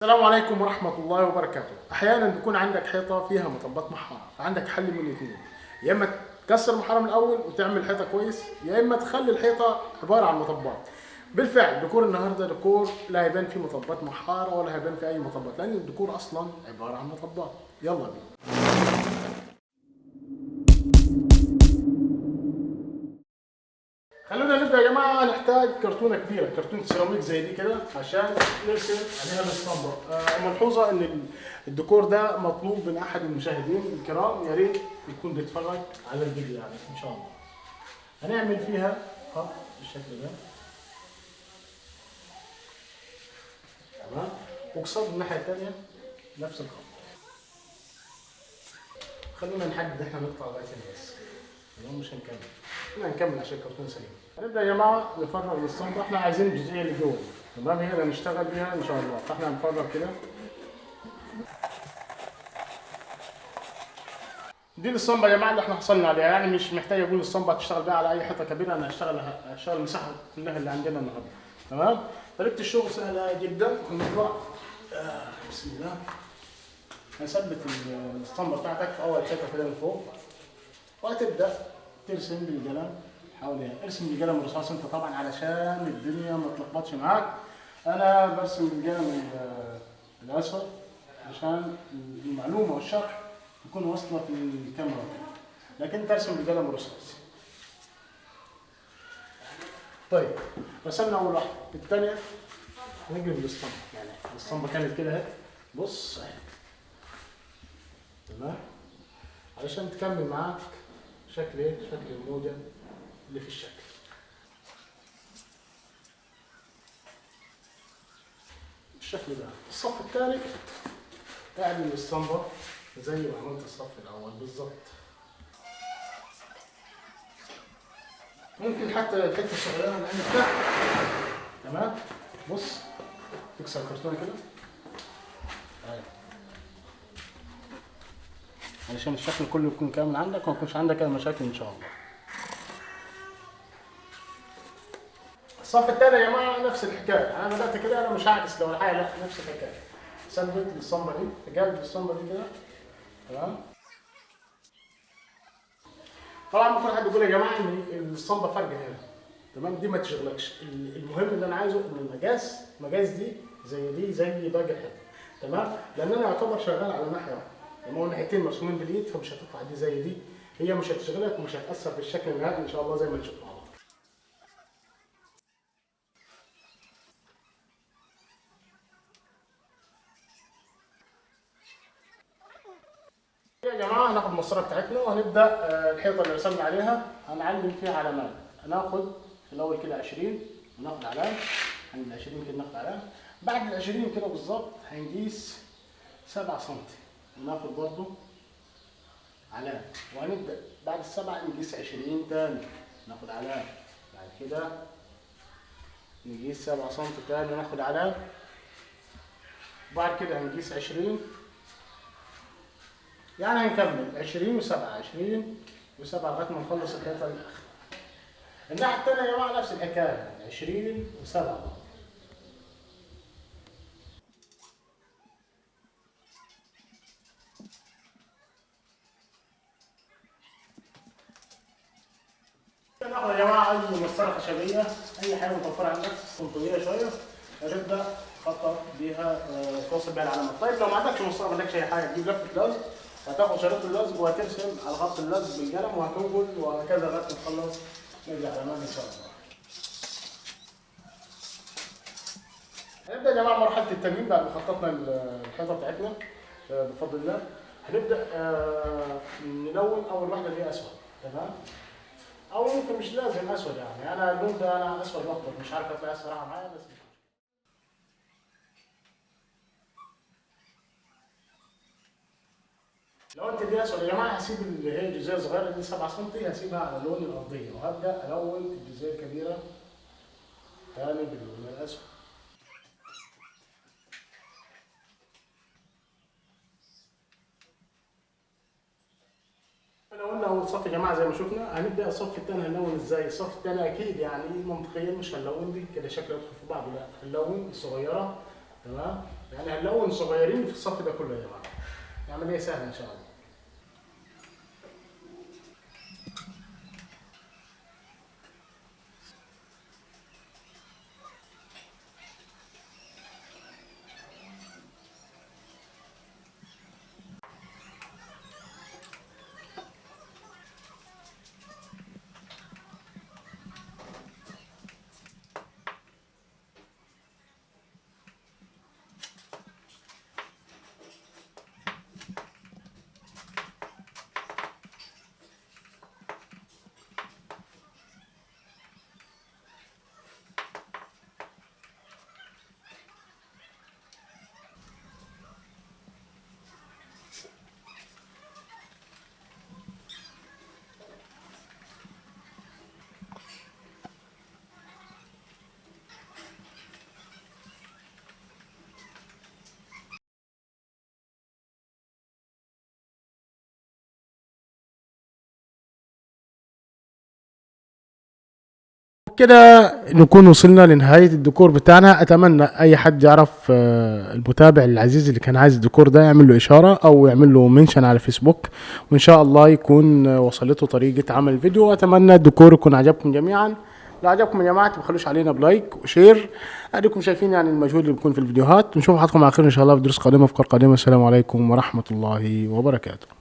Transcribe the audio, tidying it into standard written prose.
السلام عليكم ورحمة الله وبركاته. أحيانا بيكون عندك حيطة فيها مطبات محارة، فعندك حل من الاثنين، يا إما تكسر المحارة من الأول وتعمل حيطة كويس، يا إما تخلي الحيطة عبارة عن مطبات. بالفعل ديكور النهارده ديكور لا هيبان فيه مطبات محارة ولا هيبان فيه أي مطبات، لأن الديكور أصلا عبارة عن مطبات. يلا بينا. خلونا نبدا يا جماعه. هنحتاج كرتونه كبيره، كرتونه سيراميك زي دي كده عشان نرسم عليها الاسطمبه. ملحوظه ان الديكور ده مطلوب من احد المشاهدين الكرام، يا ريت يكون بيتفرج على الفيديو يعني ان شاء الله. هنعمل فيها خط بالشكل ده، تمام، وقصاد الناحيه الثانيه نفس الخط. خلونا نحدد احنا نقطع بقى بس، مش هنكمل عشان الكرتون سليم. هنبدا يا جماعه نفرغ الاسطمبه. احنا عايزين الجزئيه اللي جوه، تمام، هي اللي هنشتغل بيها ان شاء الله. فاحنا هنفرغ كده. دي الاسطمبه يا جماعه اللي احنا حصلنا عليها، يعني مش محتاج اقول الاسطمبه هتشتغل بيها على اي حته كبيره، انا هشتغل المساحه كلها اللي عندنا النهارده، تمام. طريقه الشغل سهله جدا. هنطلع بسم الله. هنثبت الاسطمبه بتاعتك في اول حته كده من فوق، وهتبدا ترسم بالقلم حواليها. ارسم بالقلم الرصاص انت طبعا علشان الدنيا ما تلخبطش معاك. انا برسم بالقلم الاسود عشان المعلومه والشرح تكون واصله في الكاميرا، لكن ترسم بالقلم الرصاص. طيب رسمنا اول واحده، الثانيه هنقلب الاسطمبه. يعني الاسطمبه كانت كده اهي، بص اهي، تمام، علشان تكمل معاك شكل ايه؟ شكل الموجه اللي في الشكل. بالشكل ده. الصف الثالث اعمل الاسطمبه زي ما عملت الصف الاول بالظبط. ممكن حتى الحته الصغيره اللي عندك، تمام، بص تكسر الكرتونه كده علشان الشكل كله يكون كامل عندك وما يكونش عندك اي مشاكل ان شاء الله. الصف الثاني يا جماعه نفس الحكايه. انا بدات كده، انا مش هعكس لو الحاجه، لا، نفس الحكايه. ثبت الاسطمبه دي في قلب الاسطمبه دي كده، تمام. طبعا ممكن حد يقول يا جماعه ان الاسطمبه فارجه هنا، تمام، دي ما تشغلكش. المهم اللي انا عايزه ان المقاس دي زي باقي الحته، تمام، لان انا يعتبر شغال على ناحيه واحده، هو الناحيتين مرسومين بالايد، فمش هتطلع دي زي دي، هي مش هتشغلك ومش هتاثر في الشكل النهائي ان شاء الله زي ما نشوف مع بعض. يا جماعه هناخد المسطره بتاعتنا وهنبدا الحيطه اللي رسمنا عليها هنعلم فيها علامات. هناخد في الاول كده 20 وناخد علامه، عند ال 20 كده ناخد علامه. بعد ال 20 كده بالظبط هنقيس 7 سم وناخد برضه علامه، وهنبدا بعد السبعه نقيس 20 تاني ناخد علامه. بعد كده نقيس 7 سم تاني وناخد علامه. بعد كده هنقيس 20، يعني هنكمل 20 و7 20 و7 لغايه ما نخلص الحيطه الاخيره. الناحيه الثانيه يا جماعه نفس الحكايه، 20 و7. ناخد يا جماعه اي مسطره خشبيه، اي حاجه متوفره عندك طويله شويه، هتبدا تخطط بيها توصل بيها العلامات. طيب لو ما عندكش مسطره، ما عندكش اي حاجه، تجيب لفه لزق، هتاخد شريط اللزق وهترسم على خط اللزق بالقلم وهتنقل وهكذا لغايه ما تخلص العلامات ان شاء الله. هنبدا يا جماعه مرحله التلوين بعد ما خططنا الحيطه بتاعتنا بفضل الله. هنبدا نلون. اول واحده اللي هي اسود، تمام، او ممكن مش لازم اسود، يعني انا اللون ده انا اسود واخضر، مش عارف اطلع الصراحه معايا بس. لو انت دي اسود يا جماعه هسيب اللي هي الجزئيه الصغيره دي 7 سم، هسيبها على لون الارضيه وهبدا الون الجزئيه الكبيره تاني باللون الاسود. لو اول صف يا جماعه زي ما شفنا، هنبدا الصف الثاني هنلون ازاي؟ الصف الثاني اكيد يعني منطقيا مش هنلون دي كده شكل يدخل في بعضه، لا، هنلون الصغيره، تمام، يعني هنلون صغيرين في الصف ده كله يا جماعه. عمليه سهله ان شاء الله. كده نكون وصلنا لنهاية الديكور بتاعنا. اتمنى اي حد يعرف المتابع العزيز اللي كان عايز الديكور ده يعمل له اشارة او يعمل له منشن على فيسبوك، وان شاء الله يكون وصلته طريقة عمل الفيديو. واتمنى الديكور يكون عجبكم جميعا. لو عجبكم يا جماعة تبخلوش علينا بلايك وشير. اديكم شايفين يعني المجهود اللي بيكون في الفيديوهات. نشوف حضراتكم على خير ان شاء الله في دروس قادمة، افكار قادمة. السلام عليكم ورحمة الله وبركاته.